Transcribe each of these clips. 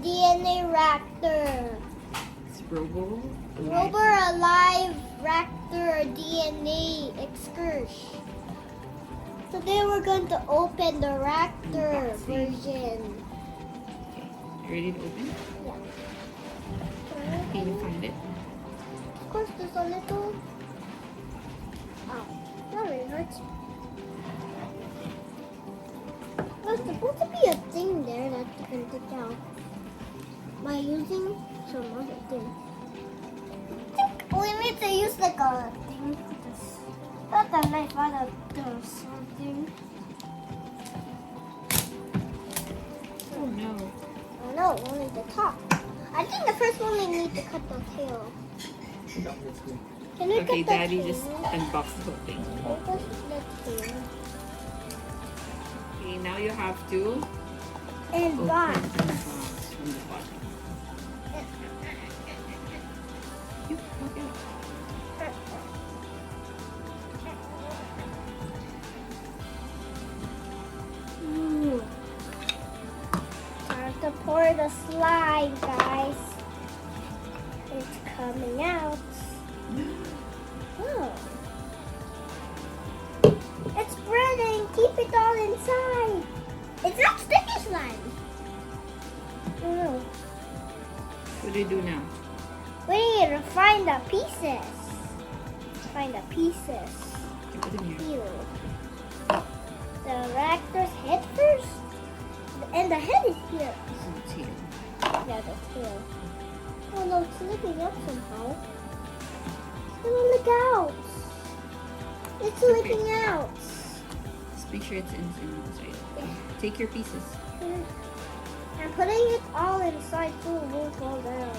DNA Raptor. It's Robo. Robo Alive Raptor DNA excursion. Today we're going to open the Raptor version. Okay, ready to open? Yeah. Can you find it? Of course, there's a little. Oh, that really hurts. There's supposed to be a thing there that you can take out by using some other thing. We need to use like a thing. Not a knife, but a something. Oh no. Oh no, only the top. I think the first one we need to cut the tail. Can we Okay, cut the Daddy tail? just unboxed the whole thing. Focus the tail. Okay, now you have to And open box. the box from the bottom. You pop it out. Time to pour the slime, guys. It's coming out. Oh. It's spreading. Keep it all inside. It's not sticky slime. Oh. What do you do now? We need to find the pieces. Find the pieces. You put it in here. Here. The raptor's head first. And the head is here. It's here. Yeah, the tail. Oh no, it's slipping up somehow. It's gonna leak out. It's Okay. leaking out. Just make sure it's inside. Take your pieces. I'm putting it all inside so it won't fall down.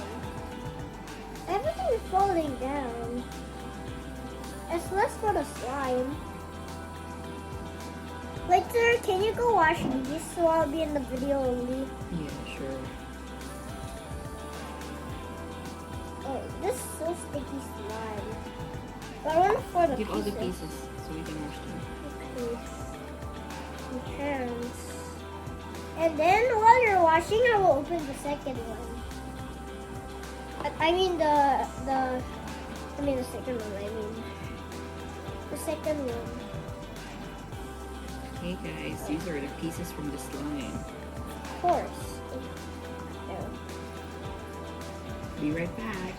Everything is falling down. It's less for the slime. Later, can you go wash these so I'll be in the video only? Yeah, sure. Oh, this is so sticky slime. But I want for the Give all the pieces. pieces so we can wash them. Okay. And hands. And then while you're washing, I will open the second one. I mean the second one. I mean the second one. Hey guys, these are the pieces from the slime. Of course. There. Be right back.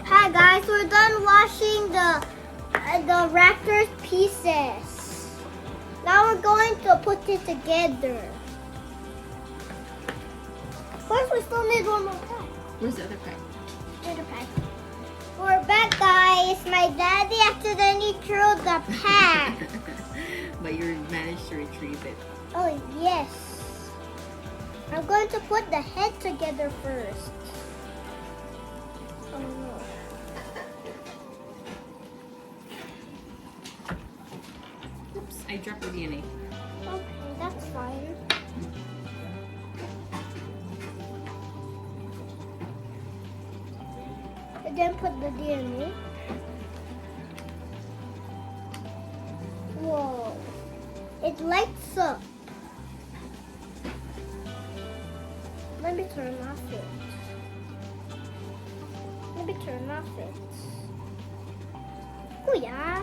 Hi guys, we're done washing the raptor's pieces. Now we're going to put it together. First, we still need one more pack. Where's the other pack? Other pack. We're back, guys. My daddy accidentally threw the pack. But you managed to retrieve it. Oh yes. I'm going to put the head together first. Oh no. Oops, I dropped the DNA. Okay, that's fine. And then put the DNA. Whoa. It lights up. Let me turn off it. Let me turn off it. Oh yeah.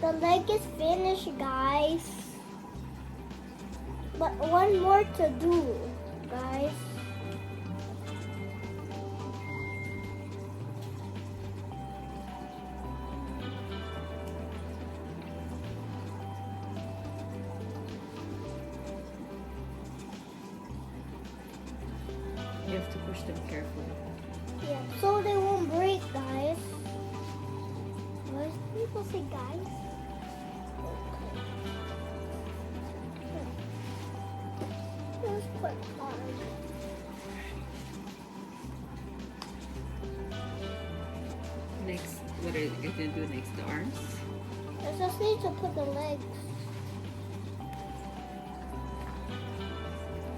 The leg is finished, guys. But one more to do, guys. You have to push them carefully. Yeah, so they won't break, guys. What do people say, guys? Okay. That's quite hard. Next, what are you going to do next? The arms? I just need to put the legs.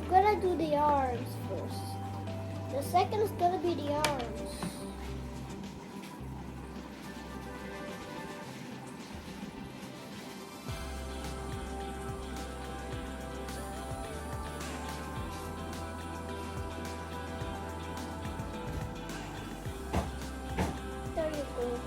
I'm gonna do the arms first. The second is gonna be the arms. There you go.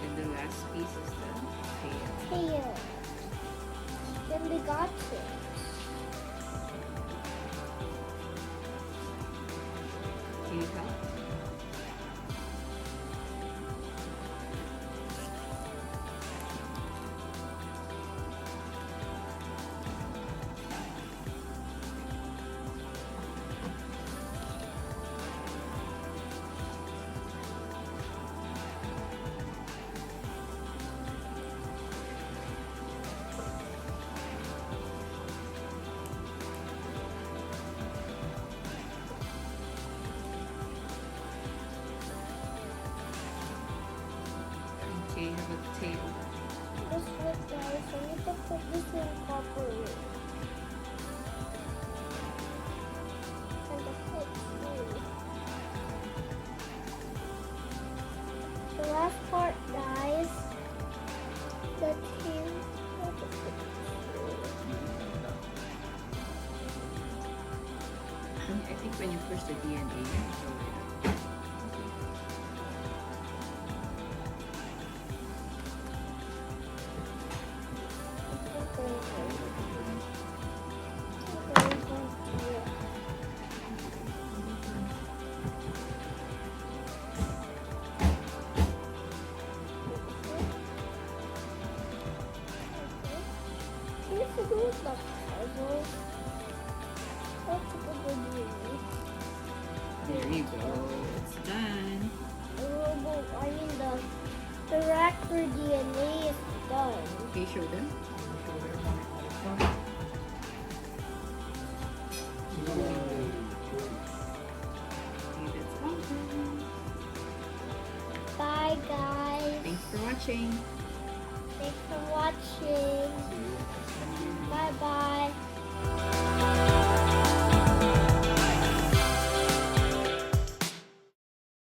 And the last piece is the tail. Tail. Then we got it. Can you help? Okay, how about the tail? Just like guys, I need to put this in properly. And the foot too. The last part, guys. The tail. I think when you push the DNA, you throw it up. There you go. It's done. Robo, I mean the reactor DNA is done. Okay, show them. Okay, that's all done. Bye guys. Thanks for watching. Thanks for watching.